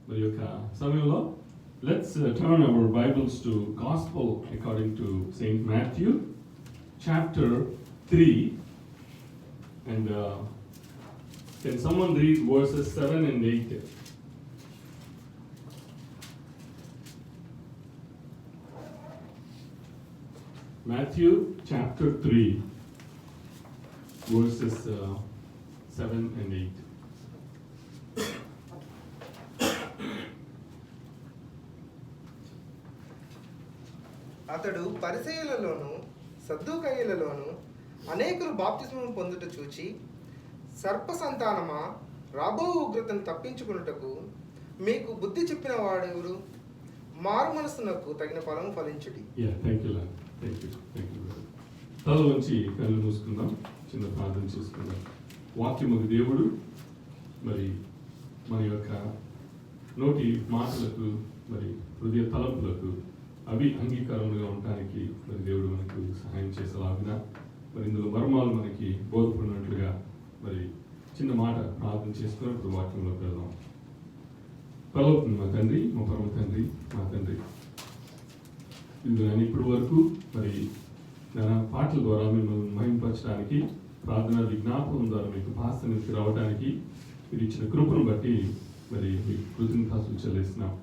మరి యొక్క సమయంలో let's turn our Bibles to Gospel according to Saint Matthew chapter 3 and can someone read verses 7 and 8? Matthew chapter 3 verses 7 and 8. అతడు పరిసయ్యులలోను సద్దూకయ్యులలోను అనేకులు బాప్తిస్మం పొందుట చూచి, సర్ప సంతానమా, రాబో ఉగ్రతను తప్పించుకున్నటకు మీకు బుద్ధి చెప్పిన వాడెవరు? మారు మనస్సునకు తగిన ఫలం ఫలించుడి. తల వంచి కళ్ళు మూసుకుందాం, చిన్న ప్రార్థన చేసుకుందాం. వాక్యముకు దేవుడు మరి మన యొక్క నోటి మాటలకు మరి హృదయ తలంపులకు అవి అంగీకారములుగా ఉండటానికి మరి దేవుడు మనకు సహాయం చేసేలాగిన మరి ఇందులో మర్మాలు మనకి బోధపడినట్లుగా మరి చిన్న మాట ప్రార్థన చేసుకుని ఇప్పుడు వాక్యంలోకి వెళ్దాం. పరలోకం మా తండ్రి, మా పరమ తండ్రి, మా తండ్రి, ఇది నేను ఇప్పటి వరకు మరి పాటల ద్వారా మిమ్మల్ని మహింపరచడానికి, ప్రార్థన విజ్ఞాపనం ద్వారా మీకు భాషనికి రావడానికి మీరు ఇచ్చిన కృపను బట్టి మరి మీకు కృతజ్ఞతలు చెల్లిస్తున్నాం.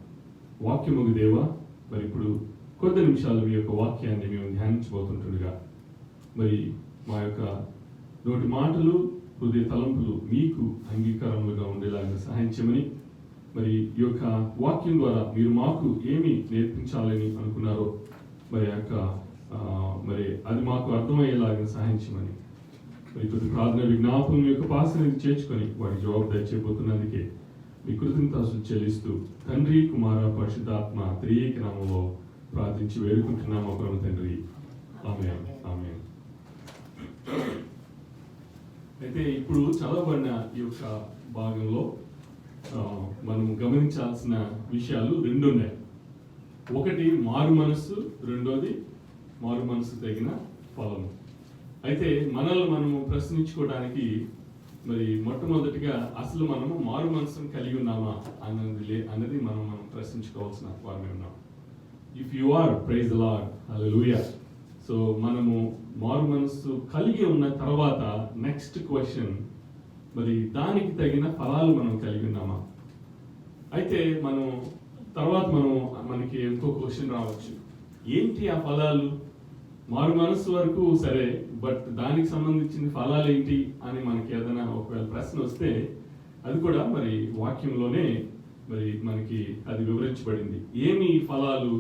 వాక్యముగు దేవ, మరి ఇప్పుడు కొద్ది నిమిషాలు మీ యొక్క వాక్యాన్ని మేము ధ్యానించబోతుంటుండగా మరి మా యొక్క నోటి మాటలు, హృదయ తలంపులు మీకు అంగీకారములుగా ఉండేలాగా సహాయం చేయమని, మరి ఈ యొక్క వాక్యం ద్వారా మీరు మాకు ఏమి నేర్పించాలని అనుకున్నారో మరి యొక్క మరి అది మాకు అర్థమయ్యేలాగా సహాయం చేయమని, మరి కొద్ది ప్రార్థన విజ్ఞాపనం మీ యొక్క పాసని చేర్చుకొని వాటి జవాబు దయచేయబోతున్నందుకే మీ కృతజ్ఞతలు చెల్లిస్తూ తండ్రి, కుమార, పరిశుద్ధాత్మ త్రియేక నామములో ప్రార్థించి వేడుకుంటున్నాము పరమ తండ్రి. ఆమేన్, ఆమేన్. అయితే ఇప్పుడు చదవబడిన ఈ యొక్క భాగంలో మనం గమనించాల్సిన విషయాలు రెండు ఉన్నాయి. ఒకటి మారు మనస్సు, రెండోది మారు మనస్సు తగిన ఫలము. అయితే మనల్ని మనము ప్రశ్నించుకోవడానికి మరి మొట్టమొదటిగా అసలు మనము మారు మనసును కలిగి ఉన్నామా అన్నది మనం ప్రశ్నించుకోవాల్సిన వారమే ఉన్నాం. If you are, praise the lord, hallelujah. So మనము మారు మనసు కలిగి ఉన్న తర్వాత నెక్స్ట్ క్వశ్చన్, మరి దానికి తగిన ఫలాలు మనం కలిగి ఉన్నామా? అయితే మనం తర్వాత మనకి ఇంకో క్వశ్చన్ రావచ్చు, ఏంటి ఆ ఫలాలు? మారు మనసు వరకు సరే, బట్ దానికి సంబంధించిన ఫలాలు ఏంటి అని మనకి ఏదైనా ఒకవేళ ప్రశ్న వస్తే అది కూడా మరి వాక్యంలోనే మరి మనకి అది వివరించబడింది. ఏమి ఫలాలు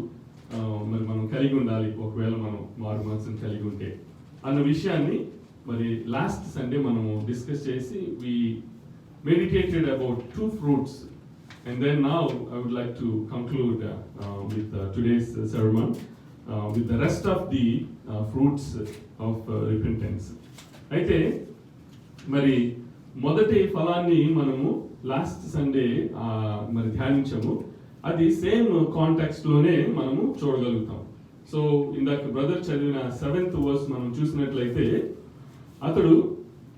మరి మనం కలిగి ఉండాలి ఒకవేళ మనం మారు మనసును కలిగి ఉంటే అన్న విషయాన్ని మరి లాస్ట్ సండే మనము డిస్కస్ చేసి we meditated about 2 fruits, and then now I would like to conclude with today's sermon with the rest of the fruits of repentance. అయితే మరి మొదటి ఫలాన్ని మనము లాస్ట్ సండే మరి ధ్యానించాము. అది సేమ్ కాంటెక్స్ట్ లోనే మనము చూడగలుగుతాం. సో ఇందాక బ్రదర్ చదివిన 7th వర్స్ మనం చూసినట్లయితే, అతడు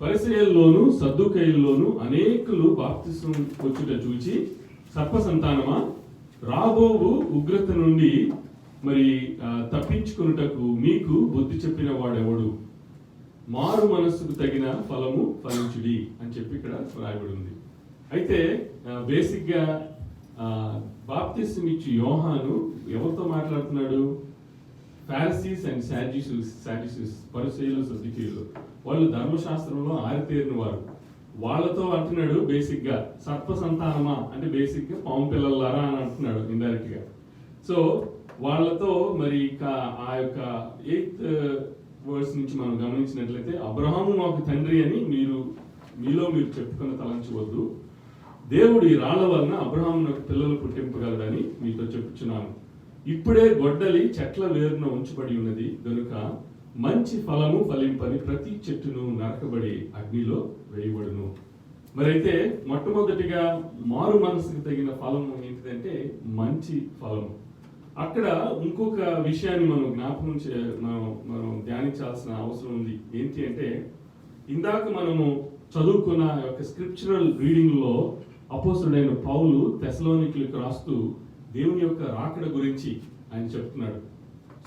పరిసయ్యుల్లోను సద్దూకయ్యుల్లోను అనేకులు బాప్తిసం వచ్చుట చూచి, సర్ప సంతానమా, రాబోవు ఉగ్రత నుండి మరి తప్పించుకున్నటకు మీకు బుద్ధి చెప్పిన వాడెవడు? మారు మనస్సుకు తగిన ఫలము ఫలించుడి అని చెప్పి ఇక్కడ రాయబడి ఉంది. అయితే బేసిక్ గా బాప్తిసం ఇచ్చి యోహాను ఎవరితో మాట్లాడుతున్నాడు? ఫారిసీస్ అండ్ సాడ్యూసీస్, పరిసయ్యులు, సద్దూకయ్యులు. వాళ్ళు ధర్మశాస్త్రంలో ఆరితేరిన వారు. వాళ్ళతో అంటున్నాడు బేసిక్ గా సర్ప సంతానమా అంటే బేసిక్ గా పాము పిల్లలారా అని అంటున్నాడు ఇండైరెక్ట్ గా. సో వాళ్ళతో మరి ఆ యొక్క 8th వర్స్ నుంచి మనం గమనించినట్లయితే, అబ్రహాము మాకు తండ్రి అని మీలో మీరు చెప్పుకుని తలంచవద్దు, దేవుడు ఈ రాళ్ల వలన అబ్రహామునకు పిల్లలు పుట్టింపగలడని మీతో చెప్పుచున్నాను. ఇప్పుడే గొడ్డలి చెట్ల వేరున ఉంచబడి ఉన్నది గనుక మంచి ఫలము ఫలింపని ప్రతి చెట్టును నరకబడి అగ్నిలో వేయబడును. మరైతే మొట్టమొదటిగా మారు మనసుకు తగిన ఫలము ఏంటిదంటే మంచి ఫలము. అక్కడ ఇంకొక విషయాన్ని మనం మనం ధ్యానించాల్సిన అవసరం ఉంది. ఏంటి అంటే, ఇందాక మనము చదువుకున్న యొక్క స్క్రిప్చరల్ రీడింగ్ లో అపోస్తలుడైన పౌలు తెస్సలోనికీయులకు రాస్తూ దేవుని యొక్క రాకడ గురించి ఆయన చెప్తున్నాడు.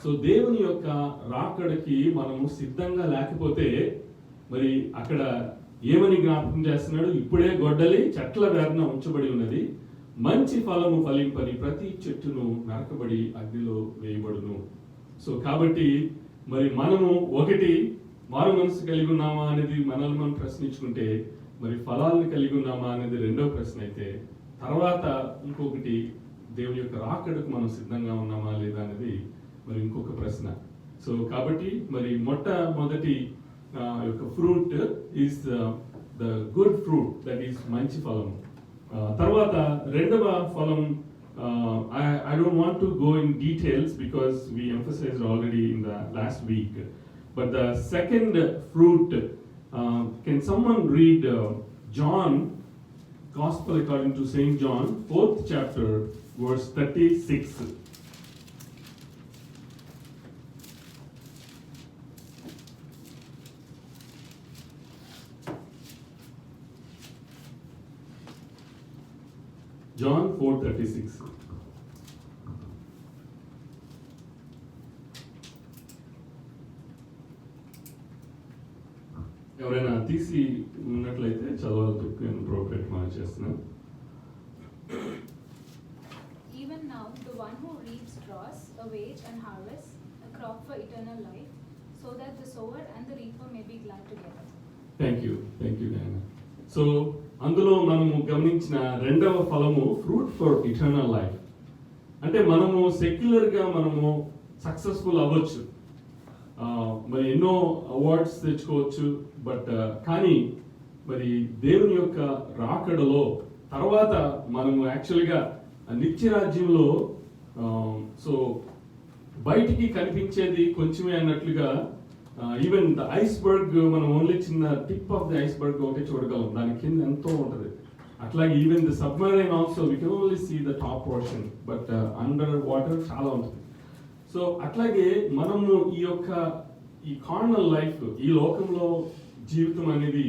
సో దేవుని యొక్క రాకడకి మనము సిద్ధంగా లేకపోతే మరి అక్కడ ఏమని జ్ఞాపకం చేస్తున్నాడు? ఇప్పుడే గొడ్డలి చెట్ల వేదన ఉంచబడి ఉన్నది, మంచి ఫలము ఫలింపని ప్రతి చెట్టును నరకబడి అగ్నిలో వేయబడును. సో కాబట్టి మరి మనము ఒకటి మారు మనసు కలిగి ఉన్నామా అనేది మనల్ని మనం ప్రశ్నించుకుంటే, మరి ఫలాలను కలిగి ఉన్నామా అనేది రెండో ప్రశ్న అయితే, తర్వాత ఇంకొకటి దేవుని యొక్క రాకడకు మనం సిద్ధంగా ఉన్నామా లేదా అనేది మరి ఇంకొక ప్రశ్న. సో కాబట్టి మరి మొట్టమొదటి యొక్క fruit is the good fruit, that is మంచి ఫలం. తర్వాత రెండవ ఫలం, I don't want to go in details because we emphasized already in the last week, but the second fruit, can someone read John, Gospel according to Saint John, 4th chapter, verse 36. John 4:36. ఎవరైనా తీసి ఉన్నట్లయితే చదవాలి చెప్పి నేను ప్రోగ్రెట్ మనం చేస్తున్నాను. Even now the one who reaps draws a wage and harvests a crop for eternal life, so that the sower and the reaper may be glad together. Thank you నాయనా. So అందులో మనము గమనించిన రెండవ ఫలము ఫ్రూట్ ఫర్ ఇటర్నల్ లైఫ్. అంటే మనము సెక్యులర్గా మనము successful అవ్వచ్చు, మరి ఎన్నో అవార్డ్స్ తెచ్చుకోవచ్చు, బట్ కానీ మరి దేవుని యొక్క రాకడలో తర్వాత మనము యాక్చువల్గా నిత్యరాజ్యంలో సో బయటికి కనిపించేది కొంచెమే అన్నట్లుగా, ఈవెన్ ద ఐస్బర్గ్ మనం ఓన్లీ చిన్న టిప్ ఆఫ్ ది ఐస్బర్గ్ ఒకటే చూడగలం, దాని కింద ఎంతో ఉంటుంది. అట్లాగే even the submarine also we can only see the top portion, but under water చాలా ఉంటుంది. సో అట్లాగే మనము ఈ కార్నల్ లైఫ్, ఈ లోకంలో జీవితం అనేది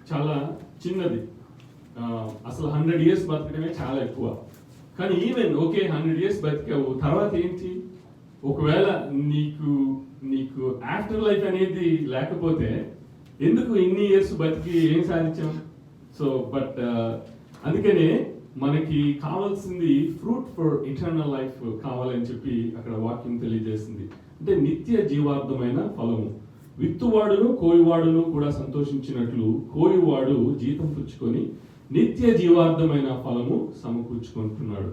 చాలా చిన్నది. అసలు 100 years బతకడమే చాలా ఎక్కువ. కానీ ఈవెన్ ఓకే 100 years బతికావు, తర్వాత ఏంటి? ఒకవేళ నీకు ఆఫ్టర్ లైఫ్ అనేది లేకపోతే ఎందుకు ఇన్ని ఇయర్స్ బతికి ఏం సాధించాం? సో బట్ అందుకనే మనకి కావాల్సింది ఫ్రూట్ ఫర్ ఇటర్నల్ లైఫ్ కావాలని చెప్పి అక్కడ వాక్యం తెలియజేసింది. అంటే నిత్య జీవార్థమైన ఫలము. విత్తువాడును కోయువాడును కూడా సంతోషించినట్లు కోయువాడు జీతం పుచ్చుకొని నిత్య జీవార్థమైన ఫలము సమకూర్చుకుంటున్నాడు.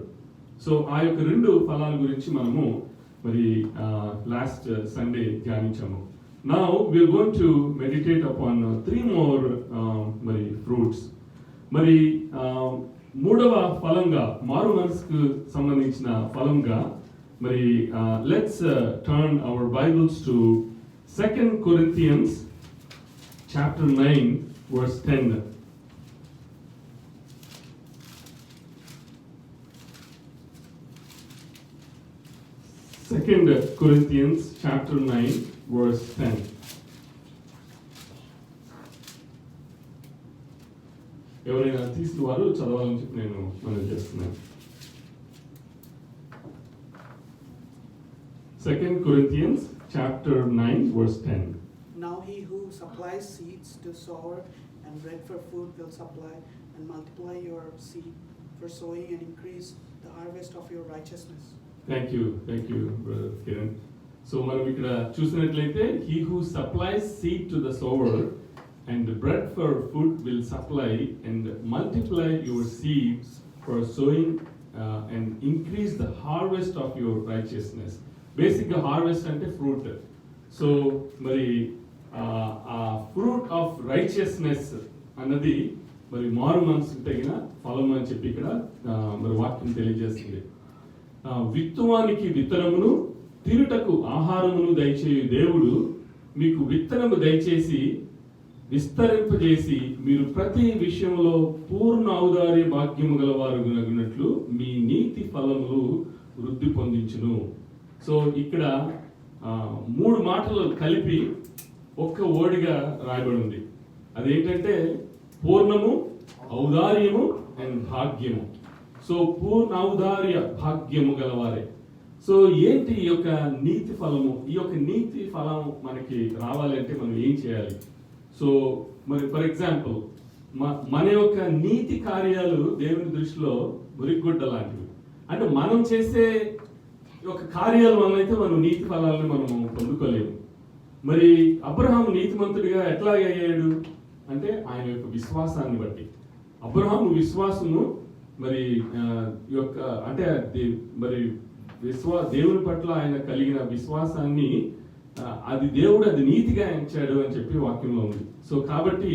సో ఆ యొక్క రెండు ఫలాల గురించి మనము మరి లాస్ట్ సండే ధ్యానించాము. Now we are going to meditate upon 3 more మరి ఫ్రూట్స్. మరి మూడవ ఫలంగా, మారు మనసుకు సంబంధించిన ఫలంగా మరి let's turn our Bibles to 2 Corinthians chapter 9 verse 10. 2 Corinthians chapter 9 verse 10. ఎవరైనా తీసిన వారు చదవాలని చెప్పి నేను మనం చేస్తున్నాను. 2 Corinthians chapter 9 verse 10. Now he who supplies seeds to sower and bread for food will supply and multiply your seed for sowing and increase the harvest of your righteousness. Thank you brother Kiran. So మనం ఇక్కడ చూసినట్లయితే he who supplies seed to the sower and bread for food will supply and multiply your seeds for sowing and increase the harvest of your righteousness. Basic harvest అంటే fruit. So మరి ఆ fruit of righteousness అన్నది మరి మారు మనసుకు తగిన ఫలం అని చెప్పి ఇక్కడ మరి వాక్యం తెలియజేస్తుంది. విత్తువానికి విత్తనమును తిరుటకు ఆహారమును దయచేయు దేవుడు మీకు విత్తనము దయచేసి విస్తరింపజేసి మీరు ప్రతి విషయంలో పూర్ణ ఔదార్య భాగ్యము గలవారుగునట్లు మీ నీతి ఫలములు వృద్ధి పొందించును. సో ఇక్కడ 3 మాటలు కలిపి ఒక్క ఓడిగా రాయబడి ఉంది. అదేంటంటే పూర్ణము, ఔదార్యము, అండ్ భాగ్యము. సో పూర్ణ ఔదార్య భాగ్యము గలవారే. సో ఏంటి ఈ యొక్క నీతి ఫలము? ఈ యొక్క నీతి ఫలం మనకి రావాలంటే మనం ఏం చేయాలి? సో మరి ఫర్ ఎగ్జాంపుల్ మన యొక్క నీతి కార్యాలు దేవుని దృష్టిలో మురిగుడ్డ లాంటివి. అంటే మనం చేసే ఒక కార్యాల వల్ల అయితే మనం నీతి ఫలాలను మనము పొందుకోలేము. మరి అబ్రహాము నీతిమంతుడిగా ఎట్లా అయ్యాడు అంటే ఆయన యొక్క విశ్వాసాన్ని బట్టి. అబ్రహాము విశ్వాసము మరి యొక్క అంటే మరి దేవుని పట్ల ఆయన కలిగిన విశ్వాసాన్ని అది దేవుడు అది నీతిగా ఎంచాడు అని చెప్పి వాక్యంలో ఉంది. సో కాబట్టి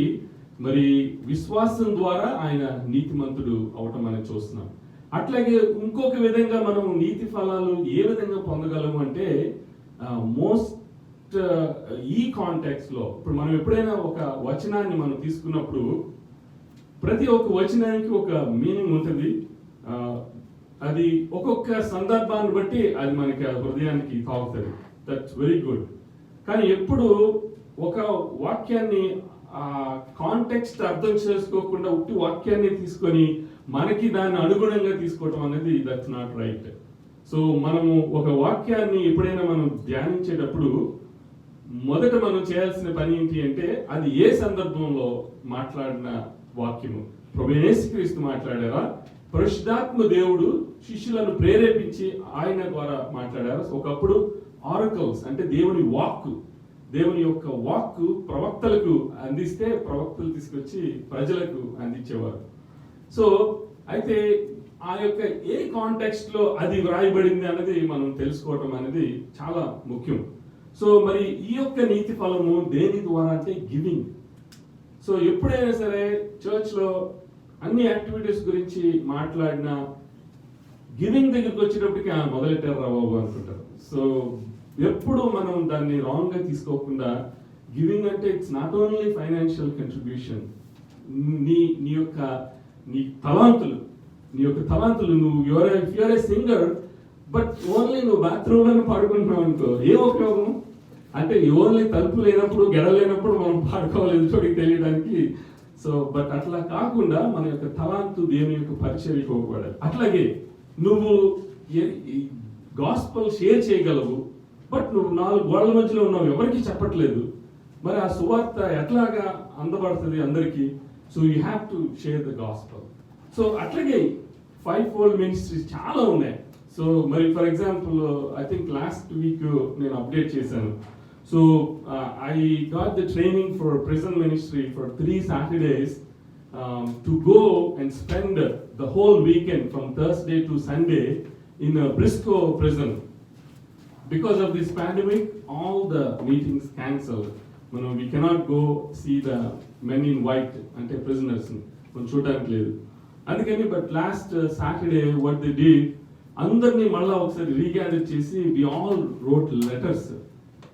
మరి విశ్వాసం ద్వారా ఆయన నీతిమంతుడు అవటం అనేది చూస్తున్నాం. అట్లాగే ఇంకొక విధంగా మనం నీతి ఫలాలు ఏ విధంగా పొందగలము అంటే మోస్ట్ ఈ కాంటెక్స్ట్ లో ఇప్పుడు మనం ఎప్పుడైనా ఒక వచనాన్ని మనం తీసుకున్నప్పుడు ప్రతి ఒక్క వచనానికి ఒక మీనింగ్ ఉంటుంది. అది ఒక్కొక్క సందర్భాన్ని బట్టి అది మనకి హృదయానికి తాగుతుంది. That's very good. కానీ ఎప్పుడు ఒక వాక్యాన్ని కాంటెక్స్ట్ అర్థం చేసుకోకుండా ఉట్టి వాక్యాన్ని తీసుకొని మనకి దాన్ని అనుగుణంగా తీసుకోవటం అనేది దట్స్ నాట్ రైట్. సో మనము ఒక వాక్యాన్ని ఎప్పుడైనా మనం ధ్యానించేటప్పుడు మొదట మనం చేయాల్సిన పని ఏంటి అంటే అది ఏ సందర్భంలో మాట్లాడిన వాక్యము. ప్రభువైన యేసుక్రీస్తు మాట్లాడారా, పరిశుద్ధాత్మ దేవుడు శిష్యులను ప్రేరేపించి ఆయన ద్వారా మాట్లాడారా? ఒకప్పుడు ఆరకల్స్ అంటే దేవుని యొక్క వాక్కు ప్రవక్తలకు అందిస్తే ప్రవక్తలు తీసుకొచ్చి ప్రజలకు అందించేవారు. సో అయితే ఆ యొక్క ఏ కాంటెక్స్ట్ లో అది వ్రాయబడింది అన్నది మనం తెలుసుకోవటం అనేది చాలా ముఖ్యం. సో మరి ఈ యొక్క నీతి ఫలము దేని ద్వారా అంటే గివింగ్. సో ఎప్పుడైనా సరే చర్చ్ లో అన్ని యాక్టివిటీస్ గురించి మాట్లాడినా గివింగ్ దగ్గరికి వచ్చేటప్పటికి మొదలెట్టారు రా బాబు అనుకుంటారు. సో ఎప్పుడు మనం దాన్ని రాంగ్ గా తీసుకోకుండా గివింగ్ అంటే it's not only financial contribution. నీ యొక్క తలాంతులు నువ్వు you are a singer but only నువ్వు బాత్రూమ్ అని పాడుకుంటున్నావు అనుకో ఏం ఉపయోగం? అంటే ఓన్లీ తలుపు లేనప్పుడు గెడ లేనప్పుడు మనం పాడుకోవాలి ఎదుటికి తెలియడానికి. సో బట్ అట్లా కాకుండా మన యొక్క తలాంతు దేవుని యొక్క పరిచర్యకు ఉపయోగపడాలి. అట్లాగే నువ్వు గాస్పల్ షేర్ చేయగలవు బట్ నువ్వు 4 గోడల మధ్యలో ఉన్నావు, ఎవరికి చెప్పట్లేదు. మరి ఆ సువార్త ఎట్లాగా అందబడుతుంది అందరికీ? So you have to share the gospel. So అట్లాగే 5-fold మినిస్ట్రీస్ చాలా ఉన్నాయి. సో మరి for example I think last week నేను అప్డేట్ చేశాను. So I got the training for prison ministry for 3 Saturdays to go and spend the whole weekend from Thursday to Sunday in a Briscoe prison. Because of this pandemic, all the meetings cancelled. We cannot go see the men in white ante prisoners మనం చూడడానికి లేదు అందుకని. But last Saturday what they did, అందరినీ మళ్ళా ఒకసారి regather చేసి we all wrote letters.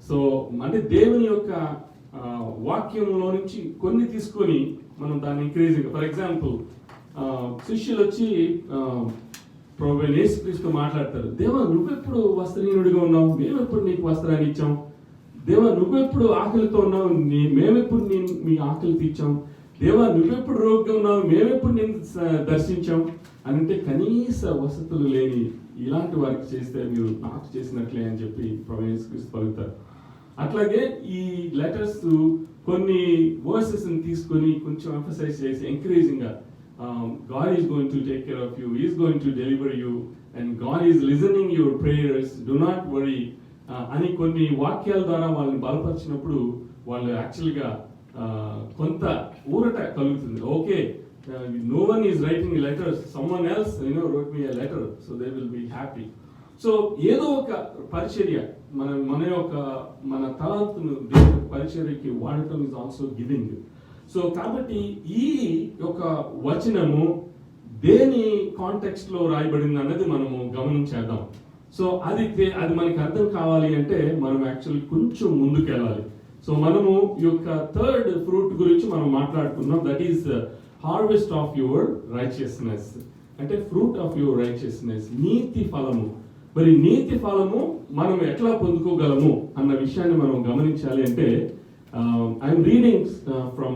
So అంటే దేవుని యొక్క వాక్యంలో నుంచి కొన్ని తీసుకొని మనం దాన్ని ఇంక్రీజింగ్. ఫర్ ఎగ్జాంపుల్ శిష్యులు వచ్చి ప్రభువైన యేసుక్రీస్తు మాట్లాడతారు, దేవా నువ్వెప్పుడు వస్త్రహీనుడిగా ఉన్నావు, మేమెప్పుడు నీకు వస్త్రాన్ని ఇచ్చాం. దేవా నువ్వెప్పుడు ఆకలితో ఉన్నావు, మేమెప్పుడు మీ ఆకలి తీర్చాం. దేవా నువ్వెప్పుడు రోగిగా ఉన్నావు, మేమెప్పుడు నేను దర్శించాం అని. అంటే కనీస వసతులు లేని ఇలాంటి వారికి చేస్తే మీరు నాకు చేసినట్లే అని చెప్పి ప్రభువైన యేసుక్రీస్తు పలుకుతారు. అట్లాగే ఈ లెటర్స్ కొన్ని వర్సెస్ తీసుకొని కొంచెం ఎంఫసైజ్ చేసి ఎంకరేజింగ్ గా God is going to take care of you, He is going to deliver you, and God is listening your prayers, do not worry అని కొన్ని వాక్యాల ద్వారా వాళ్ళని బలపరిచినప్పుడు వాళ్ళు యాక్చువల్గా కొంత ఊరట కలుగుతుంది. Okay, no one is writing letters, someone else wrote me a letter, so they will be happy. So ఏదో ఒక పరిచర్య మన తలాంతును దేవుని పరిచర్యకి వాడటం ఇస్ ఆల్సో గివింగ్. సో కాబట్టి ఈ యొక్క వచనము దేని కాంటెక్స్ట్ లో రాయబడింది అన్నది మనము గమనించేద్దాం. సో అది మనకి అర్థం కావాలి అంటే మనం యాక్చువల్లీ కొంచెం ముందుకు వెళ్ళాలి. సో మనము ఈ యొక్క థర్డ్ ఫ్రూట్ గురించి మనం మాట్లాడుకున్నాం, that is harvest of your righteousness. అంటే ఫ్రూట్ ఆఫ్ యువర్ రైచియస్నెస్, నీతి ఫలము. మరి నీతి ఫలము మనం ఎట్లా పొందుకోగలము అన్న విషయాన్ని మనం గమనించాలి. అంటే I'm reading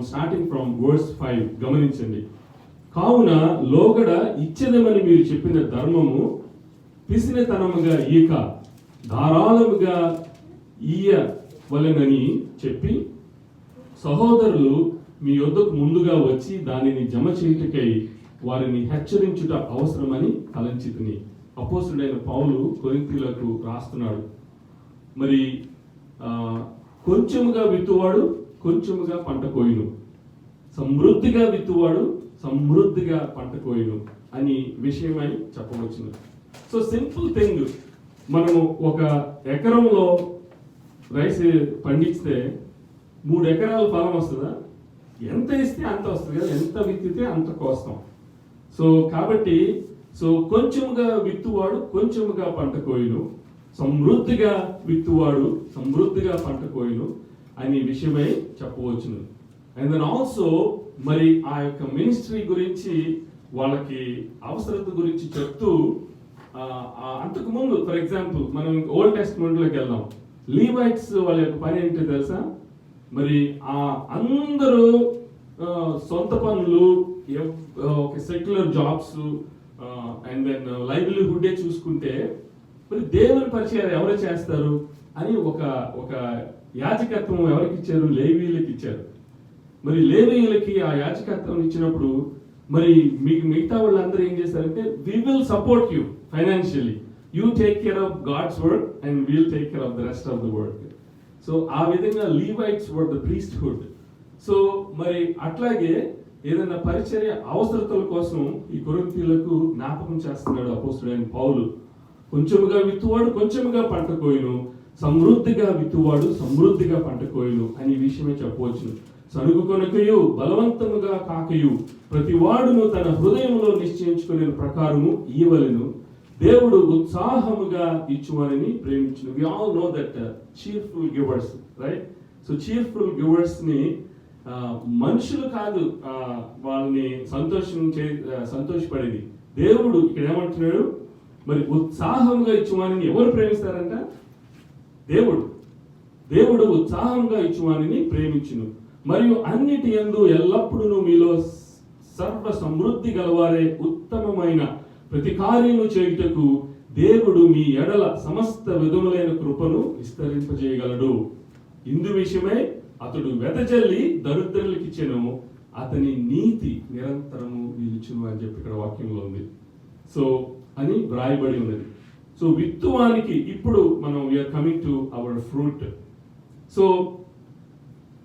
starting from verse 5. గమనించండి. కావున లోగడ ఇచ్చేదమని మీరు చెప్పిన ధర్మము పిసినతనముగా ఈక ధారాళముగా ఇయ్యవలెనని చెప్పి సహోదరులు మీ యొద్దకు ముందుగా వచ్చి దానిని జమ చేయుటకై వారిని హెచ్చరించుట అవసరమని తలంచితిని. అపోస్తుడైన పౌలు కొరింథీయులకు రాస్తున్నాడు. మరి కొంచెముగా విత్తువాడు కొంచెముగా పంట కోయును, సమృద్ధిగా విత్తువాడు సమృద్ధిగా పంట కోయును అని విషయమై చెప్పవచ్చును. సో సింపుల్ థింగ్, మనము ఒక ఎకరంలో రైస్ పండిస్తే 3 ఎకరాల ఫలం వస్తుందా? ఎంత ఇస్తే అంత వస్తుంది కదా, ఎంత విత్తితే అంత కోస్తాం. సో కాబట్టి కొంచెముగా విత్తువాడు కొంచెముగా పంట కోయును, సమృద్ధిగా విత్తువాడు సమృద్ధిగా పంట కోయును అనే విషయమై చెప్పవచ్చును. అండ్ దెన్ ఆల్సో మరి ఆ యొక్క మినిస్ట్రీ గురించి వాళ్ళకి అవసరత గురించి చెప్తూ అంతకు ముందు ఫర్ ఎగ్జాంపుల్ మనం ఓల్డ్ టెస్ట్మెంట్లోకి వెళ్దాం. లీవైట్స్ వాళ్ళ యొక్క పని ఏంటో తెలుసా? మరి అందరూ సొంత పనులు, secular jobs and then livelihood చూసుకుంటే మరి దేవుని పరిచయం ఎవరు చేస్తారు అని ఒక యాజకత్వం ఎవరికి ఇచ్చారు? లేవీయులకి ఇచ్చారు. మరి లేవీయులకి ఆ యాజకత్వం ఇచ్చినప్పుడు మరి మీకు మిగతా వాళ్ళందరూ ఏం చేస్తారంటే we will support you financially, you take care of God's work and we'll take care of the rest of the work. So ఆ విధంగా Levites were the priesthood. So మరి అట్లాగే ఏదైనా పరిచర్య అవసరతల కోసం ఈ కొరింథీయులకు జ్ఞాపకం చేస్తున్నాడు అపోస్తుడైన పౌలు. కొంచెముగా విత్తువాడు కొంచెముగా పంట కోయును, సమృద్ధిగా విత్తువాడు సమృద్ధిగా పంట కోయును అనే విషయమే చెప్పవచ్చు. సనుగు కొనకయు బలవంతముగా కాకయు ప్రతి వాడును తన హృదయంలో నిశ్చయించుకునే ప్రకారము ఇయ్యవలెను, దేవుడు ఉత్సాహముగా ఇచ్చువారిని ప్రేమించును. We all know that cheerful givers, right? So cheerful givers ని మనుషులు కాదు వాళ్ళని సంతోషపడేది, దేవుడు ఇక్కడ ఏమంటున్నాడు? మరి ఉత్సాహంగా ఇచ్చువారిని ఎవరు ప్రేమిస్తారంట? దేవుడు ఉత్సాహంగా ఇచ్చువారిని ప్రేమించును. మరియు అన్నిటి యందు ఎల్లప్పుడూ మీలో సర్వ సమృద్ధి గలవారే ఉత్తమమైన ప్రతి కార్యము చేయుటకు దేవుడు మీ ఎడల సమస్త విధములైన కృపను విస్తరింపజేయగలడు. ఇందు విషయమై అతడు వెదజల్లి దరిద్రులకు ఇచ్చెను, అతని నీతి నిరంతరము నిలుచును అని చెప్పి ఇక్కడ వాక్యంలో ఉంది. సో అని వ్రాయబడి ఉన్నది. సో విత్తువానికి ఇప్పుడు మనం we are coming to our fruit. So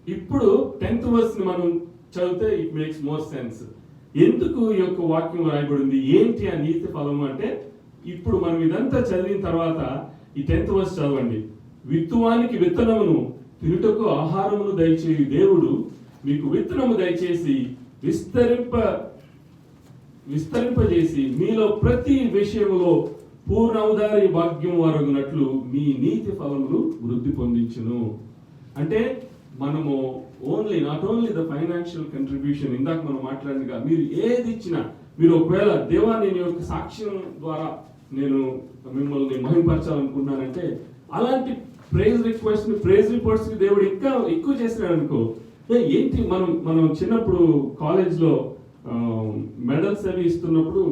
ఇప్పుడు 10th verse ని మనం చదివితే ఇట్ మేక్స్ మోర్ సెన్స్. ఎందుకు ఈ యొక్క వాక్యం రాయబడింది, ఏంటి ఆ నీతి ఫలము అంటే, ఇప్పుడు మనం ఇదంతా చదివిన తర్వాత ఈ 10th verse చదవండి. విత్తువానికి విత్తనమును తినుటకు ఆహారమును దయచేయు దేవుడు మీకు విత్తనము దయచేసి విస్తరింపజేసి మీలో ప్రతి విషయములో పూర్ణ ఔదార్య భాగ్యం వరగునట్లు మీ నీతి ఫలములు వృద్ధి పొందించును. అంటే మనము not only the financial contribution, ఇందాక మనం మాట్లాడినగా మీరు ఏది ఇచ్చినా, మీరు ఒకవేళ దేవా నేను యొక్క సాక్ష్యం ద్వారా నేను మిమ్మల్ని మహిమపరచాలనుకుంటున్నానంటే అలాంటి ప్రైజ్ రిపోర్ట్స్ కి దేవుడు ఇంకా ఎక్కువ చేసినాడు అనుకో. ఏంటి మనం చిన్నప్పుడు కాలేజ్లో మెడల్స్ అవి ఇస్తున్నప్పుడు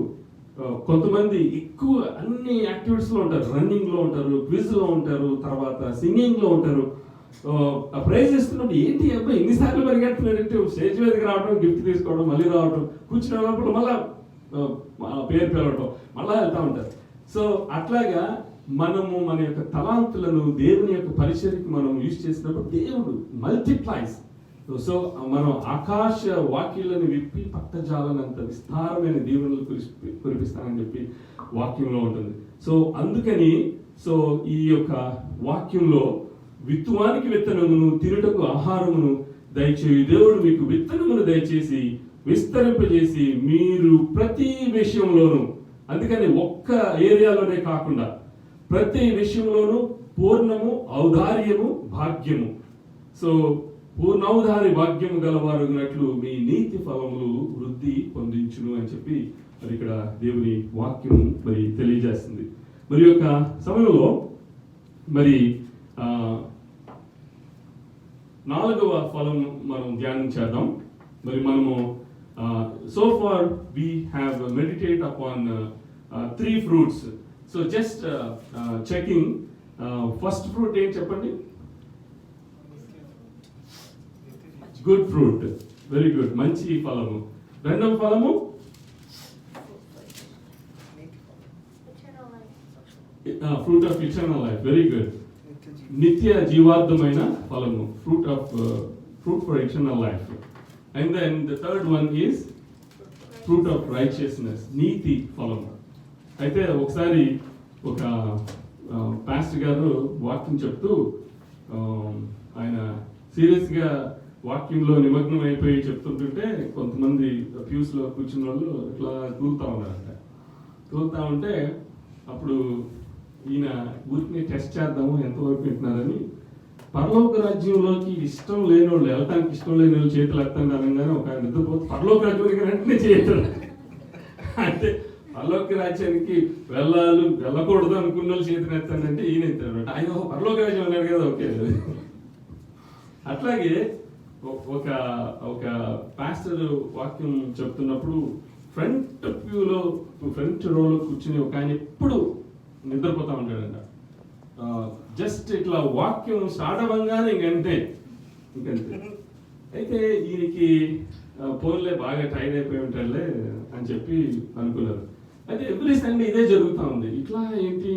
కొంతమంది ఎక్కువ అన్ని యాక్టివిటీస్ లో ఉంటారు, రన్నింగ్ లో ఉంటారు, క్విజ్ లో ఉంటారు, తర్వాత సింగింగ్ లో ఉంటారు. ప్రైజ్ ఇస్తున్నప్పుడు ఏంటి అబ్బాయి ఎన్నిసార్లు పరిగెడుతున్నాడంటే స్టేజ్ మీదకి రావడం, గిఫ్ట్ తీసుకోవడం, మళ్ళీ రావడం, కూర్చున్నప్పుడు మళ్ళా పేరు పిలవడం, మళ్ళా వెళ్తా ఉంటారు. సో అట్లాగా మనము మన యొక్క తలాంతులను దేవుని యొక్క పరిచర్యకి మనం యూజ్ చేసినప్పుడు దేవుడు మల్టిప్లైస్. సో మనం ఆకాశ వాక్యాలను విప్పి పట్టజాలనంత విస్తారమైన దీవెనలు కురిపిస్తానని చెప్పి వాక్యంలో ఉంటుంది. సో అందుకని ఈ యొక్క వాక్యంలో విత్తువానికి విత్తనమును తినుటకు ఆహారమును దయచేయు దేవుడు మీకు విత్తనమును దయచేసి విస్తరింపజేసి మీరు ప్రతి విషయంలోనూ, అందుకని ఒక్క ఏరియాలోనే కాకుండా ప్రతి విషయంలోనూ పూర్ణము ఔదార్యము భాగ్యము. సో పూర్ణౌదారి భాగ్యము గలవారునట్లు మీ నీతి ఫలములు వృద్ధి పొందించును అని చెప్పి మరి ఇక్కడ దేవుని వాక్యం మరి తెలియజేస్తుంది. మరి యొక్క సమయంలో మరి 4వ ఫలం మనం ధ్యానం చేద్దాం. మరి మనము So far we have meditated upon 3 fruits. So just checking, first fruit ఏం చెప్పండి? గుడ్ ఫ్రూట్, వెరీ గుడ్, మంచి ఫలము. రెండవ ఫలము fruit of eternal life, very good, నిత్య జీవార్థమైన ఫలము, fruit for eternal life. And then the third one is fruit of righteousness, నీతి ఫలము. అయితే ఒకసారి ఒక పాస్టర్ గారు వాక్యం చెప్తూ ఆయన సీరియస్గా వాక్యంలో నిమగ్నం అయిపోయి చెప్తుంటుంటే కొంతమంది ఫ్యూస్లో కూర్చున్న వాళ్ళు ఇట్లా తూలుతా ఉన్నారంట. తూలుతా ఉంటే అప్పుడు ఈయన ఊరికి టెస్ట్ చేద్దాము ఎంతవరకు వింటున్నారని, పరలోక రాజ్యంలోకి ఇష్టం లేని వాళ్ళు, వెళ్ళటానికి ఇష్టం లేని వాళ్ళు చేతులు ఎత్తండి అనగానే ఒక ఆయన నిద్రపోతే పరలోక రాజ్యానికి వెంటనే చేయటం. అంటే పరలోక రాజ్యానికి వెళ్ళకూడదు అనుకున్న వాళ్ళు చేతులు ఎత్తండి ఈయన ఎత్తాడు. ఆయన పరలోక రాజ్యం అన్నాడు కదా, ఓకే. అట్లాగే ఒక పాస్టర్ వాక్యం చెప్తున్నప్పుడు ఫ్రంట్ రోలో కూర్చుని ఒక ఆయన ఎప్పుడు నిద్రపోతా ఉంటాడంట. జస్ట్ ఇట్లా వాక్యం స్టార్ట్ అవ్వగానే ఇంకంతే. అయితే ఈయనకి పోన్లే బాగా టైర్డ్ అయిపోయి ఉంటాడులే అని చెప్పి అనుకున్నారు. అయితే ఎవ్రీ సండే ఇదే జరుగుతూ ఉంది. ఇట్లా ఏంటి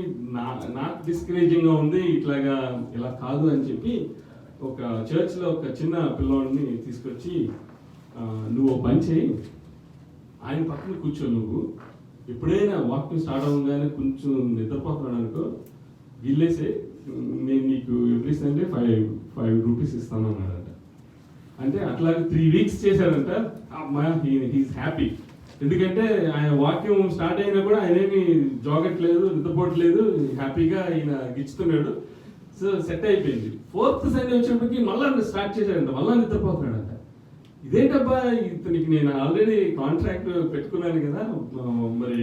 నాకు డిస్కరేజింగ్గా ఉంది, ఇట్లాగా ఇలా కాదు అని చెప్పి ఒక చర్చ్లో ఒక చిన్న పిల్లోడిని తీసుకొచ్చి నువ్వు ఓ పని చేయి, ఆయన పక్కన కూర్చో, నువ్వు ఎప్పుడైనా వాక్యం స్టార్ట్ అవ్వగానే కొంచెం నిద్రపోతున్నాడు అనుకో, గిల్లేసే, నేను నీకు ఎవ్రీ సండే 5 రూపీస్ ఇస్తాను అన్నాడంట. అంటే అట్లాగే 3 వీక్స్ చేశాడంట. అమ్మా, హీస్ హ్యాపీ. ఎందుకంటే ఆయన వాక్యం స్టార్ట్ అయినా కూడా ఆయన ఏమి జోగట్లేదు, నిద్రపోవట్లేదు, హ్యాపీగా ఆయన గిచ్చుతున్నాడు. సో సెట్ అయిపోయింది. 4th సండే వచ్చినప్పటికి మళ్ళీ స్టార్ట్ చేశాడంట, మళ్ళీ నిద్రపోతున్నాడంట. ఇదేంటబ్బా, ఇతనికి నేను ఆల్రెడీ కాంట్రాక్ట్ పెట్టుకున్నాను కదా, మరి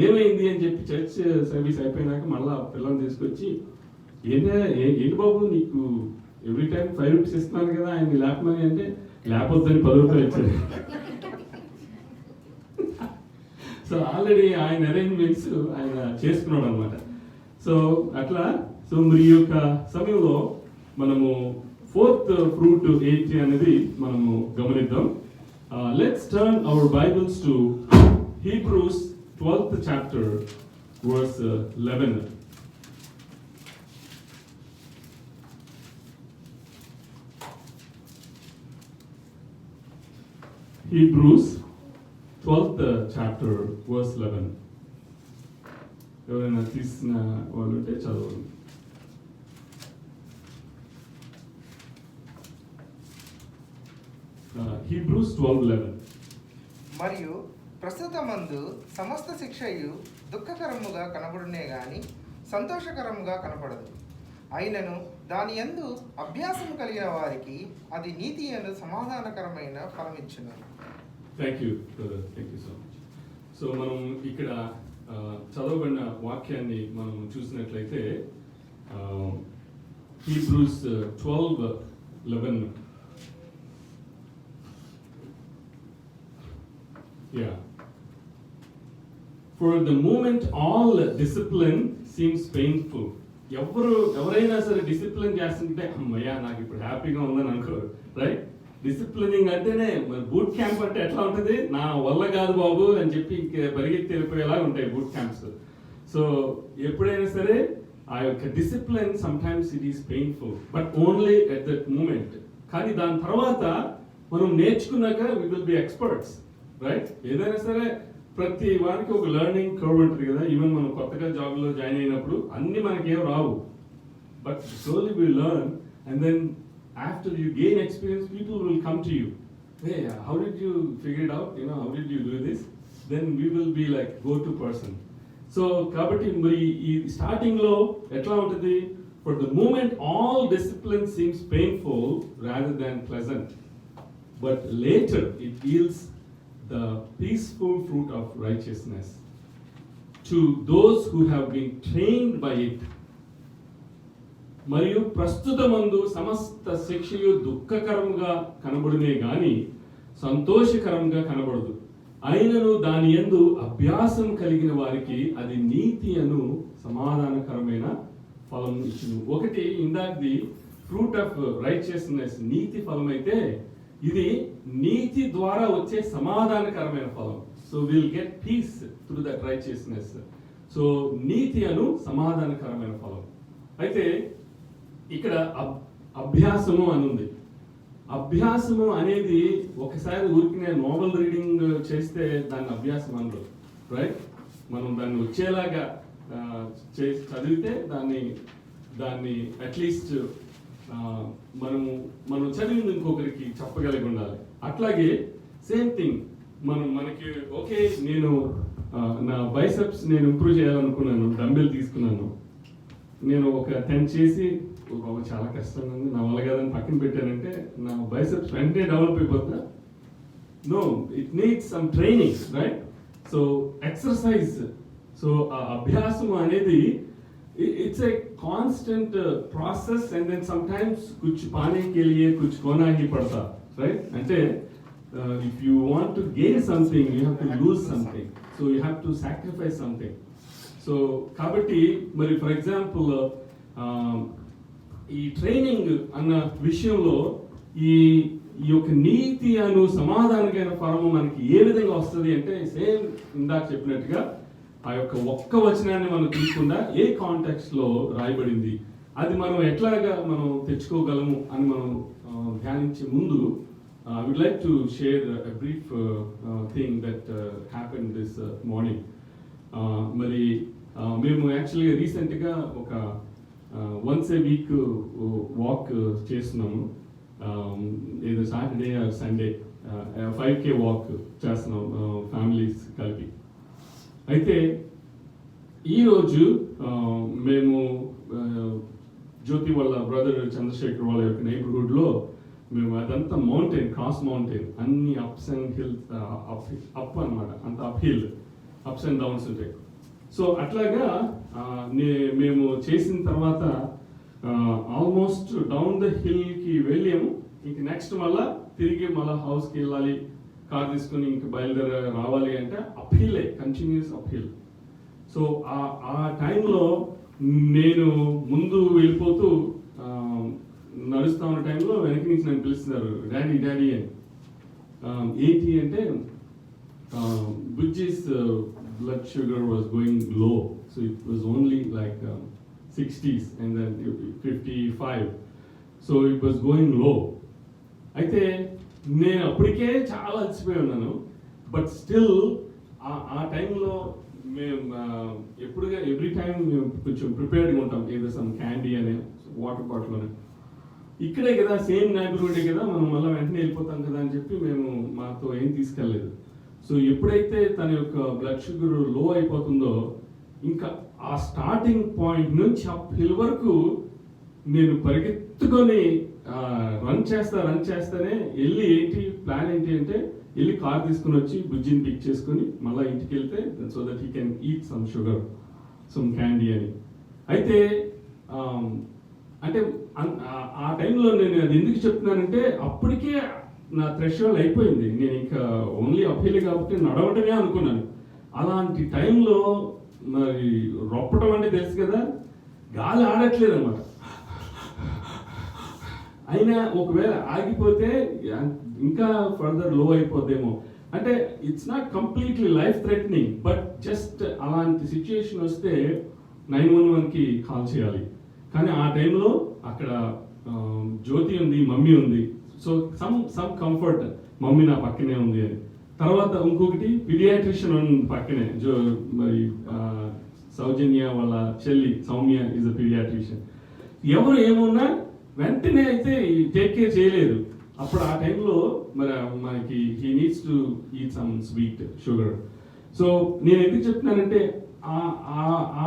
ఏమైంది అని చెప్పి చర్చ్ సర్వీస్ అయిపోయినాక మళ్ళీ పిల్లల్ని తీసుకొచ్చి, ఏంటి బాబు నీకు ఎవ్రీ టైం 5 రూపీస్ ఇస్తున్నాను కదా, ఆయన లేపమని అంటే లేపొద్దని 10 రూపాయలు ఇచ్చాడు. సో ఆల్రెడీ ఆయన అరేంజ్మెంట్స్ ఆయన చేసుకున్నాడు అనమాట. సో అట్లా మరి ఈ యొక్క సమయంలో మనము 4th ఫ్రూట్ ఏంటి అనేది మనము గమనిద్దాం. Let's turn our Bibles to Hebrews 12th chapter verse 11. Hebrews 12th chapter verse 11. ఎవరైనా తీసిన వాళ్ళు ఉంటే చదవండి. Hebrews 12:11. మరియు ప్రస్తుతమందు సమస్త శిక్షయు దుఃఖకరముగా కనబడునే గాని సంతోషకరముగా కనపడదు. అయినను దాని యందు అభ్యాసము కలిగిన వారికి అది నీతి యందు సమాధానకరమైన ఫలమిచ్చును. Thank you brother, thank you so much. So మనం ఇక్కడ చదవబడిన వాక్యాన్ని మనం చూసినట్లయితే Hebrews 12:11. Yeah. For the moment all discipline seems painful. ఎవరైనా సరే డిసిప్లిన్ చేస్తుంటే అమ్మయ్యా నాకు ఇప్పుడు హ్యాపీగా ఉందని అనుకోరు, రైట్? డిసిప్లినింగ్ అంటేనే బూట్ క్యాంప్ అంటే ఎట్లా ఉంటుంది, నా వల్ల కాదు బాబు అని చెప్పి పరిగెత్తి వెళ్ళిపోయేలా ఉంటాయి బూట్ క్యాంప్స్. సో ఎప్పుడైనా సరే ఆ యొక్క discipline sometimes it is painful, but only at that moment. కానీ దాని తర్వాత మనం నేర్చుకున్నాక we will be experts, right? ఏదైనా సరే ప్రతి వారికి ఒక లెర్నింగ్ కర్వ్ ఉంటుంది కదా. ఈవెన్ మనం కొత్తగా జాబ్లో జాయిన్ అయినప్పుడు అన్ని మనకేం రావు, but slowly we learn and then after you gain experience, people will come to you. Hey, how did you figure it out? How did you do this? Then we will be like go-to person. So, kabatti mari ee starting lo etla untadi, for the moment all discipline seems painful rather than pleasant, but later it yields the peaceful fruit of righteousness to those who have been trained by it. మరియు ప్రస్తుతమందు సమస్త శిక్షయు దుఃఖకరముగా కనబడునే గాని సంతోషకరంగా కనబడదు. అయినను దాని యందు అభ్యాసం కలిగిన వారికి అది నీతి అను సమాధానకరమైన ఫలం ఇచ్చును. ఒకటి ఇందాకది ఫ్రూట్ ఆఫ్ రైచియస్నెస్, నీతి ఫలం అయితే ఇది నీతి ద్వారా వచ్చే సమాధానకరమైన ఫలం. So will get piece through that righteousness. So నీతి అను సమాధానకరమైన ఫలం. అయితే ఇక్కడ అభ్యాసము అని ఉంది. అభ్యాసము అనేది ఒకసారి ఊరికినే నోవెల్ రీడింగ్ చేస్తే దాన్ని అభ్యాసం అనరు, రైట్? మనం దాన్ని వచ్చేలాగా చదివితే దాన్ని అట్లీస్ట్ మనం చదివింది ఇంకొకరికి చెప్పగలిగి ఉండాలి. అట్లాగే సేమ్ థింగ్ మనకి ఓకే, నేను నా బైసెప్స్ నేను ఇంప్రూవ్ చేయాలనుకున్నాను, డంబెల్ తీసుకున్నాను, నేను ఒక 10 చేసి బాబు చాలా కష్టంగా ఉంది, నా వల్ల కాదని పక్కన పెట్టానంటే నా బైసెప్స్ వెంటనే డెవలప్ అయిపోతా? No, it needs some training, right? So exercise. So ఆ అభ్యాసం అనేది it's a constant process, and then sometimes kuch paane ke liye kuch kona hi padta, right? Ante if you want to gain something, you have to lose something, so you have to sacrifice something. So kabatti mari for example ఈ training అన్న విషయంలో ఈ యొక్క నీతి అను సమాధానకైన ఫలము మనకి ఏ విధంగా వస్తుంది అంటే, సేమ్ ఇందాక చెప్పినట్టుగా ఆ యొక్క ఒక్క వచనాన్ని మనం తీసుకుండా ఏ కాంటెక్స్ట్ లో రాయబడింది, అది మనం ఎట్లాగా మనం తెచ్చుకోగలము అని మనం ధ్యానించే ముందు I would like to share a brief thing that happened this morning. మరి మేము యాక్చువల్గా రీసెంట్గా ఒక వన్స్ ఏ వీక్ వాక్ చేస్తున్నాము, ఏదో Saturday or Sunday 5K walk చేస్తున్నాం ఫ్యామిలీస్ కలిపి. అయితే ఈరోజు మేము జ్యోతి వాళ్ళ బ్రదర్ చంద్రశేఖర్ వాళ్ళ యొక్క నైబర్హుడ్లో మేము అదంతా మౌంటైన్, క్రాస్ మౌంటైన్, అన్ని అప్స్ అండ్ హిల్స్, అప్ అనమాట, అంత up hill, ups and downs ఉంటాయి. సో అట్లాగా మేము చేసిన తర్వాత ఆల్మోస్ట్ డౌన్ ద హిల్కి వెళ్ళాము. ఇంక నెక్స్ట్ మళ్ళా తిరిగి మళ్ళీ హౌస్కి వెళ్ళాలి, కార్ తీసుకుని ఇంక బయలుదేర రావాలి అంటే అప్ హిల్లే, కంటిన్యూస్ అప్ హిల్. సో ఆ టైంలో నేను ముందు వెళ్ళిపోతూ నడుస్తా ఉన్న టైంలో వెనక నుంచి నన్ను పిలుస్తున్నారు, డాడీ డాడీ అని. ఏంటి అంటే Bujji's blood sugar was going low, so it was only like 60s and then 55, so it was going low. అయితే నేను అప్పటికే చాలా అలసిపోయి ఉన్నాను, బట్ స్టిల్ ఆ టైంలో మేము ఎవ్రీ టైం మేము కొంచెం ప్రిపేర్డ్గా ఉంటాం, ఏదో సమ్ క్యాండీ అనే, వాటర్ బాటిల్ అని. ఇక్కడే కదా, సేమ్ నైబర్హుడే కదా, మనం మళ్ళీ వెంటనే వెళ్ళిపోతాం కదా అని చెప్పి మేము మాతో ఏం తీసుకెళ్ళలేదు. సో ఎప్పుడైతే తన యొక్క బ్లడ్ షుగర్ లో అయిపోతుందో, ఇంకా ఆ స్టార్టింగ్ పాయింట్ నుంచి అప్ హిల్ వరకు నేను పరిగెత్తుకొని రన్ చేస్తానే వెళ్ళి ప్లాన్ ఏంటి అంటే వెళ్ళి కార్ తీసుకుని వచ్చి బుజ్జిని పిక్ చేసుకొని మళ్ళీ ఇంటికి వెళ్తే, so that he can eat some sugar, some candy అని. అయితే అంటే ఆ టైంలో నేను అది ఎందుకు చెప్తున్నానంటే, అప్పటికే నా థ్రెషోల్డ్ అయిపోయింది, నేను ఇంకా ఓన్లీ అప్హిల్ కాబట్టి నడవటమే అనుకున్నాను. అలాంటి టైంలో మరి రొప్పటం అంటే తెలుసు కదా, గాలి ఆడట్లేదు అన్నమాట. అయినా ఒకవేళ ఆగిపోతే ఇంకా ఫర్దర్ లో అయిపోద్దేమో అంటే, it's not completely life threatening, but just అలాంటి సిచ్యుయేషన్ వస్తే 911కి కాల్ చేయాలి. కానీ ఆ టైంలో అక్కడ జ్యోతి ఉంది, మమ్మీ ఉంది, సో సమ్ కంఫర్ట్, మమ్మీ నా పక్కనే ఉంది అని. తర్వాత ఇంకొకటి పీడియాట్రిషియన్ ఉంది పక్కనే, మరి సౌజన్య వాళ్ళ చెల్లి సౌమ్య ఈజ్ అ పీడియాట్రిషియన్. ఎవరు ఏమున్నా వెంటనే అయితే టేక్ కేర్ చేయలేదు. అప్పుడు ఆ టైంలో మరి మనకి he needs to eat some sweet sugar. So నేను ఎందుకు చెప్తున్నానంటే,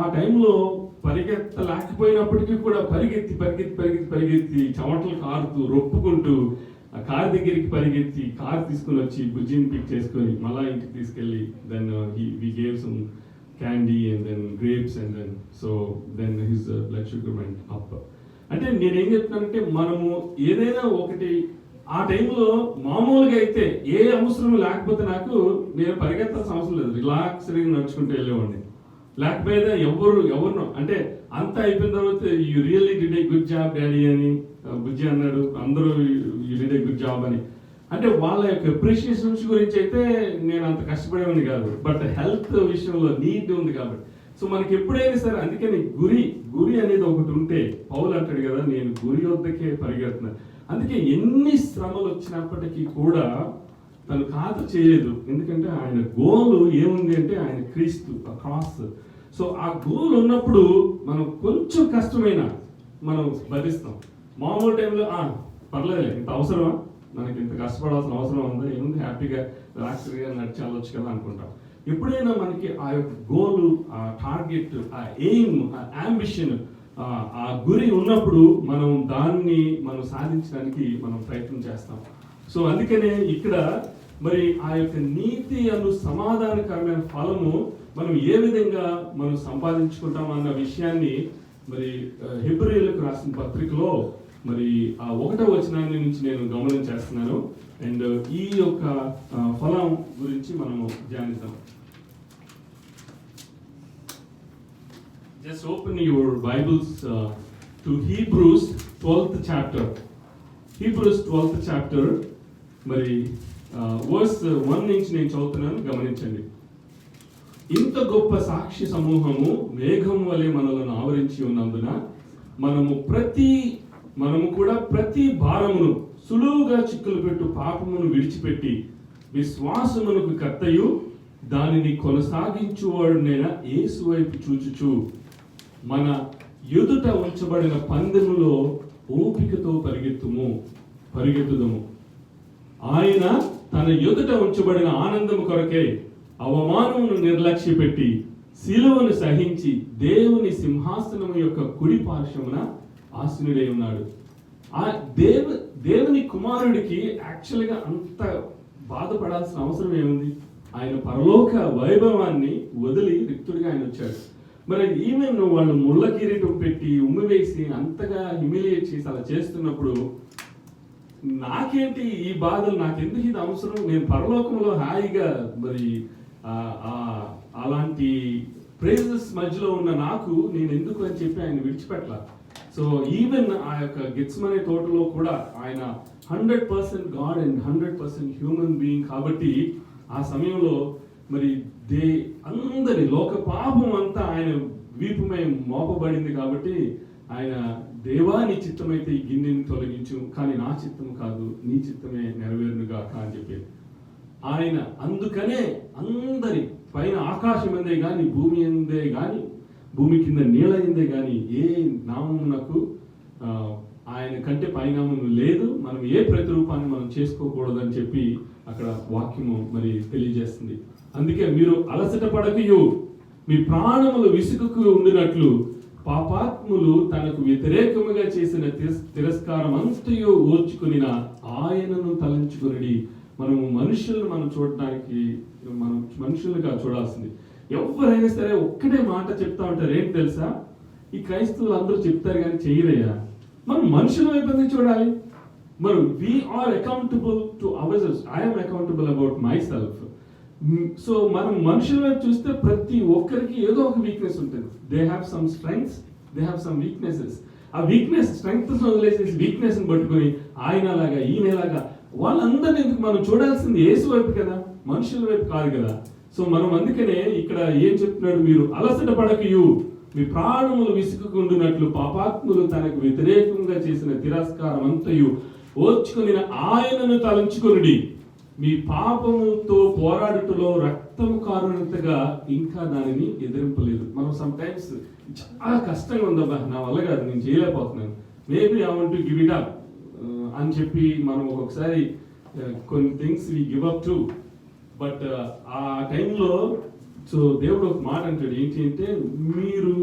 ఆ టైంలో పరిగెత్తలేకపోయినప్పటికీ కూడా పరిగెత్తి చెమటలు కారుతూ రొప్పుకుంటూ ఆ కార్ దగ్గరికి పరిగెత్తి కార్ తీసుకుని వచ్చి బుజ్జిని పిక్ చేసుకొని మళ్ళా ఇంటికి తీసుకెళ్ళి, then we gave some candy and then grapes and then his blood sugar went up. అంటే నేనేం చెప్తున్నానంటే, మనము ఏదైనా ఒకటి ఆ టైంలో మామూలుగా అయితే ఏ అవసరం లేకపోతే నాకు నేను పరిగెత్తాల్సిన అవసరం లేదు, రిలాక్స్గా నడుచుకుంటూ వెళ్ళేవాడిని. లేకపోతే ఎవరు అంటే అంతా అయిపోయిన తర్వాత you really did a good job daddy అని బుజ్జి అన్నాడు, అందరూ you did a good job అని. అంటే వాళ్ళ యొక్క అప్రిషియేషన్స్ గురించి అయితే నేను అంత కష్టపడేవాడిని కాదు, బట్ హెల్త్ విషయంలో నీడ్ ఉంది కాబట్టి. సో మనకి ఎప్పుడైనా సరే అందుకని గురి అనేది ఒకటి ఉంటే, పౌలు అంటాడు కదా, నేను గురి వద్దకే పరిగెడుతున్నాను. అందుకే ఎన్ని శ్రమలు వచ్చినప్పటికీ కూడా తను ఖాతరు చేయలేదు, ఎందుకంటే ఆయన గోల్ ఏముంది అంటే ఆయన క్రీస్తు క్రాస్. సో ఆ గోల్ ఉన్నప్పుడు మనం కొంచెం కష్టమైనా మనం భరిస్తాం. మామూలు టైంలో పర్లేదులే, ఇంత అవసరమా, మనకి ఇంత కష్టపడాల్సిన అవసరం ఉందా, ఏముంది, హ్యాపీగా రిలాక్స్గా నడిచి వెళ్ళొచ్చు కదా అనుకుంటాం. ఎప్పుడైనా మనకి ఆ యొక్క గోలు, ఆ టార్గెట్, ఆ ఎయిమ్, ఆ అంబిషన్, ఆ గురి ఉన్నప్పుడు మనం దాన్ని సాధించడానికి మనం ప్రయత్నం చేస్తాం. సో అందుకనే ఇక్కడ మరి ఆ యొక్క నీతి అను సమాధానకరమైన ఫలము మనం ఏ విధంగా మనం సంపాదించుకుంటాం అన్న విషయాన్ని మరి హెబ్రీయులకు రాసిన పత్రికలో మరి ఆ 1వ వచనాన్ని నుంచి నేను గమనం చేస్తున్నాను. అండ్ ఈ యొక్క ఫలం గురించి మనము ధ్యానిద్దాం. Just open your Bibles to Hebrews 12th chapter. Hebrews 12th chapter, మరి verse 1 నుంచి నేను చదువుతున్నాను, గమనించండి. ఇంత గొప్ప సాక్షి సమూహము మేఘం వలె మనలను ఆవరించి ఉన్నందున మనము కూడా ప్రతి భారమును సులువుగా చిక్కులు పెట్టు పాపమును విడిచిపెట్టి విశ్వాసమునకు కర్తయు దానిని కొనసాగించువాడునైన యేసు వైపు చూచుచు మన ఎదుట ఉంచబడిన పందెములో ఓపికతో పరిగెత్తుదము. ఆయన తన ఎదుట ఉంచబడిన ఆనందము కొరకే అవమానమును నిర్లక్ష్యపెట్టి శిలువను సహించి దేవుని సింహాసనం యొక్క కుడి పార్శ్వమున ఆసీనుడై ఉన్నాడు. ఆ దేవుని కుమారుడికి యాక్చువల్గా అంత బాధపడాల్సిన అవసరం ఏముంది? ఆయన పరలోక వైభవాన్ని వదిలి రిక్తుడిగా ఆయన వచ్చాడు. మరి ఈమెను వాళ్ళు ముళ్ళ కిరీటం పెట్టి ఉమ్మివేసి అంతగా హ్యూమిలియేట్ చేసి అలా చేస్తున్నప్పుడు నాకేంటి ఈ బాధలు, నాకెందుకు ఇది అవసరం? నేను పరలోకంలో హాయిగా మరి అలాంటి ప్రైజెస్ మధ్యలో ఉన్న నాకు నేను ఎందుకు అని చెప్పి ఆయన విడిచిపెట్టలా. సో ఈవెన్ ఆ యొక్క గెత్సెమనే తోటలో కూడా ఆయన 100% గాడ్ అండ్ 100% హ్యూమన్ బీయింగ్ కాబట్టి ఆ సమయంలో మరి అందరి లోక పాపం అంతా ఆయన వీపుమై మోపబడింది కాబట్టి ఆయన దేవా నీ చిత్తమైతే ఈ గిన్నెని తొలగించు, కానీ నా చిత్తం కాదు, నీ చిత్తమే నెరవేరునుగా అని చెప్పేది ఆయన. అందుకనే అందరి పైన ఆకాశం అందే కానీ భూమి అందే కానీ భూమి కింద నీళ్ళ అందే కానీ ఏ నామమునకు ఆయన కంటే పైనామం లేదు, మనం ఏ ప్రతిరూపాన్ని మనం చేసుకోకూడదు అని చెప్పి అక్కడ వాక్యము మరి తెలియజేస్తుంది. అందుకే మీరు అలసట పడకయు మీ ప్రాణములు విసుగుకు ఉండినట్లు పాపాత్ములు తనకు వ్యతిరేకముగా చేసిన తిరస్కారం అంతయో ఓర్చుకుని ఆయనను తలంచుకుని మనం చూడడానికి మనం మనుషులుగా చూడాల్సింది. ఎవరైనా సరే ఒక్కటే మాట చెప్తా ఉంటారు, ఏంటి తెలుసా? ఈ క్రైస్తవులు అందరూ చెప్తారు కానీ చేయరయ్యా. మనం మనుషుల వైపు చూడాలి. మనం we are accountable to ourselves. I am accountable about myself. So మనం మనుషుల వైపు చూస్తే ప్రతి ఒక్కరికి ఏదో ఒక వీక్నెస్ ఉంటుంది. They have some strengths, they have some weaknesses. ఆ వీక్నెస్ స్ట్రెంగ్త్ వదిలేసేసి వీక్నెస్ పట్టుకొని ఆయనలాగా ఈయనలాగా వాళ్ళందరినీ ఎందుకు మనం చూడాల్సింది యేసు వైపు కదా, మనుషుల వైపు కాదు కదా. సో మనం అందుకనే ఇక్కడ ఏం చెప్తున్నాడు, మీరు అలసట పడకయు మీ ప్రాణములు విసుగుకుండునట్లు పాపాత్ములు తనకు వ్యతిరేకంగా చేసిన తిరస్కారం అంతయు ఓర్చుకుని ఆయనను తలంచుకొనుడి. మీ పాపముతో పోరాడుటలో రక్తము కారునంతగా ఇంకా దానిని ఎదిరింపలేదు. మనం సమ్ టైమ్స్ చాలా కష్టంగా ఉందబ్బా, నా వల్ల కాదు, నేను చేయలేకపోతున్నాను, maybe I want to give it up అని చెప్పి మనం ఒక్కొక్కసారి కొన్ని things we give up to. But ఆ టైంలో సో దేవుడు ఒక మాట అంటాడు, ఏంటి అంటే మీరు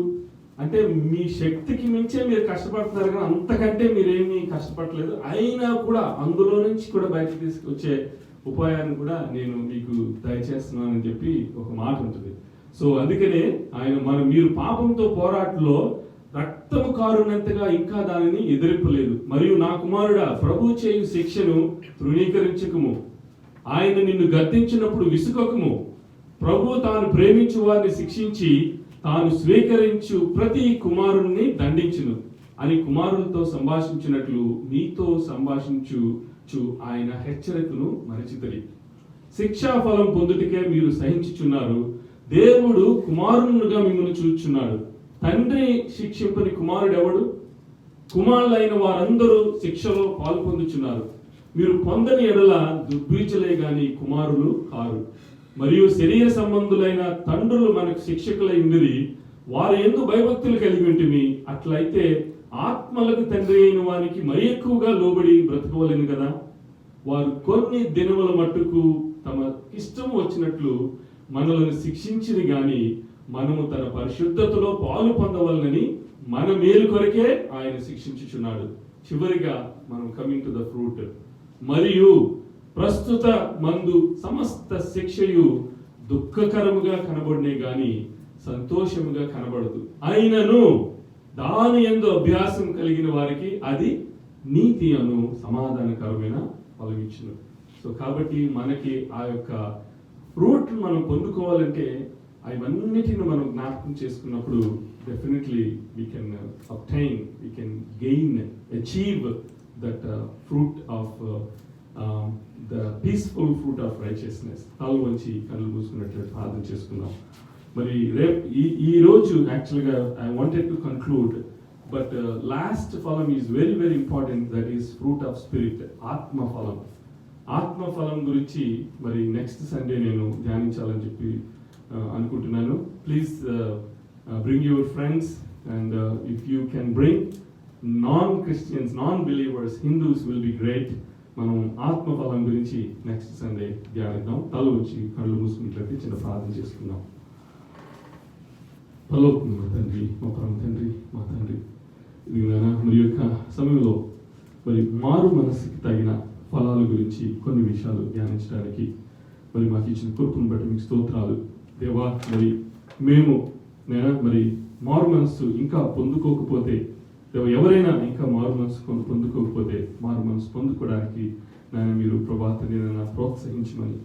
అంటే మీ శక్తికి మించే మీరు కష్టపడుతున్నారు కానీ అంతకంటే మీరేమీ కష్టపడలేదు, అయినా కూడా అందులో నుంచి కూడా బయటకు తీసుకొచ్చే ఉపాయాన్ని కూడా నేను మీకు దయచేస్తున్నానని చెప్పి ఒక మాట ఉంటుంది. సో అందుకనే ఆయన మీరు పాపంతో పోరాటంలో రక్తము కారునంతగా ఇంకా దానిని ఎదిరింపలేదు. మరియు నా కుమారుడా, ప్రభు చేయు శిక్షను తృణీకరించకము. ఆయన నిన్ను గద్దించినప్పుడు విసుకకము. ప్రభు తాను ప్రేమించు వారిని శిక్షించి తాను స్వీకరించు ప్రతి కుమారుణ్ణి దండించును అని కుమారులతో సంభాషించినట్లు నీతో సంభాషించు ఆయన హెచ్చరికను మరచితిరి. శిక్షా ఫలం పొందుటకే మీరు సహించుచున్నారు. దేవుడు కుమారునుగా మిమ్మల్ని చూచుచున్నాడు. తండ్రి శిక్షింపని కుమారుడు ఎవడు? కుమారులైన వారందరూ శిక్షలో పాల్పొందుచున్నారు. మీరు పొందని ఎడల దుర్బీజలే గాని కుమారులు కారు. మరియు శరీర సంబంధులైన తండ్రులు మనకు శిక్షకులై ఉండిరి. వారు ఎందు భయభక్తులు కలిగి ఉంటిమి. అట్లయితే ఆత్మలకు తండ్రి అయిన వానికి మరి ఎక్కువగా లోబడి బ్రతకవలెను కదా. వారు కొన్ని దినముల మట్టుకు తమ ఇష్టం వచ్చినట్లు మనలను శిక్షించింది గాని మనము తన పరిశుద్ధతలో పాలు పొందవలనని మన మేలు కొరకే ఆయన శిక్షించుచున్నాడు. చివరిగా మనం కమింగ్ టు ద ఫ్రూట్. మరియు ప్రస్తుత మందు సమస్త శిక్షయు దుఃఖకరముగా కనబడినే గాని సంతోషముగా కనబడదు. అయినను దాని యందు అభ్యాసం కలిగిన వారికి అది నీతి అను సమాధానకరమైన ఫలమిచ్చును. సో కాబట్టి మనకి ఆ యొక్క ఫ్రూట్ మనం పొందుకోవాలంటే అవన్నిటిని మనం జ్ఞాపకం చేసుకున్నప్పుడు definitely we can obtain, we can gain, achieve that fruit of the peaceful fruit of righteousness. తల వంచి కళ్ళు మూసుకున్నట్లు ప్రార్థన చేసుకుందాం. మరి రేపు ఈ రోజు యాక్చువల్గా I wanted to conclude, but last ఫలం is very very important. That is fruit of spirit, ఆత్మఫలం. ఆత్మఫలం గురించి మరి నెక్స్ట్ సండే నేను ధ్యానించాలని చెప్పి అనుకుంటున్నాను. Please bring your friends and if you can bring non-Christians, non-believers, Hindus will be great. మనం ఆత్మఫలం గురించి నెక్స్ట్ సండే ధ్యానిద్దాం. తల వచ్చి కళ్ళు మూసుకున్నట్లయితే చిన్న ప్రార్థన చేసుకుందాం. పరలోకమున్న మా తండ్రి, మా పరమ తండ్రి, మా తండ్రి, ఇది మరి యొక్క సమయంలో మరి మారు మనస్సుకి తగిన ఫలాల గురించి కొన్ని విషయాలు ధ్యానించడానికి మరి మాకు ఇచ్చిన కృపను బట్టి మీకు స్తోత్రాలు దేవా. మరి మేము మరి మారు మనస్సు ఇంకా పొందుకోకపోతే, ఎవరైనా ఇంకా మారు మనసు పొందుకోకపోతే మారు మనసు పొందుకోవడానికి నాయన మీరు ప్రభాతాన్ని నన్ను ప్రోత్సహించమని,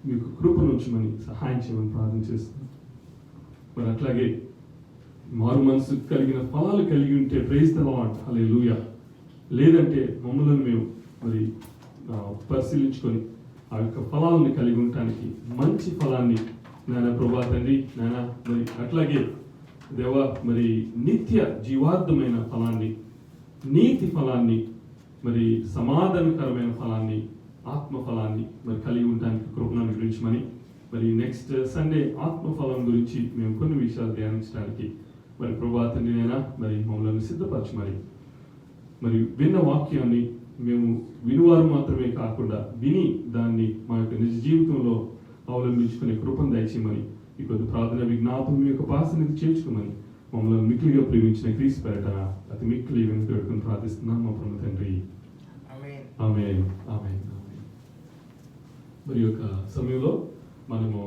మీకు కృపను ఉంచమని సహాయం చేయమని ప్రార్థన చేస్తున్నాను. మరి అట్లాగే మారు మనసు కలిగిన ఫలాలు కలిగి ఉంటే ప్రైజ్ ద లార్డ్, హల్లెలూయా. లేదంటే మమ్మల్ని మేము మరి పరిశీలించుకొని ఆ యొక్క ఫలాలను కలిగి ఉండటానికి మంచి ఫలాన్ని నాయన ప్రభాతండి నాయన, మరి అట్లాగే దేవా మరి నిత్య జీవార్థమైన ఫలాన్ని, నీతి ఫలాన్ని, మరి సమాధానకరమైన ఫలాన్ని, ఆత్మ ఫలాన్ని మరి కలిగి ఉండడానికి కృపను అనుగ్రహించమని, మరి నెక్స్ట్ సండే ఆత్మఫలం గురించి మేము కొన్ని విషయాలు ధ్యానించడానికి మరి ప్రభాతండి నైనా మరి మమ్మల్ని సిద్ధపరచమని, మరి విన్న వాక్యాన్ని మేము వినువారు మాత్రమే కాకుండా విని దాన్ని మా యొక్క నిజ జీవితంలో అవలంబించుకునే కృపను దయచేయమని, ఈ కొద్ది ప్రార్థన విజ్ఞాపం మీ యొక్క పాసనికి చేర్చుకోమని మమ్మల్ని మిక్కిలిగా ప్రేమించిన క్రీస్తు పేరట అతి మిక్కిలి వెనుక పెట్టుకుని ప్రార్థిస్తున్నాం మా పరమ తండ్రి. ఆమేన్, ఆమేన్, ఆమేన్. మరి యొక్క సమయంలో మనము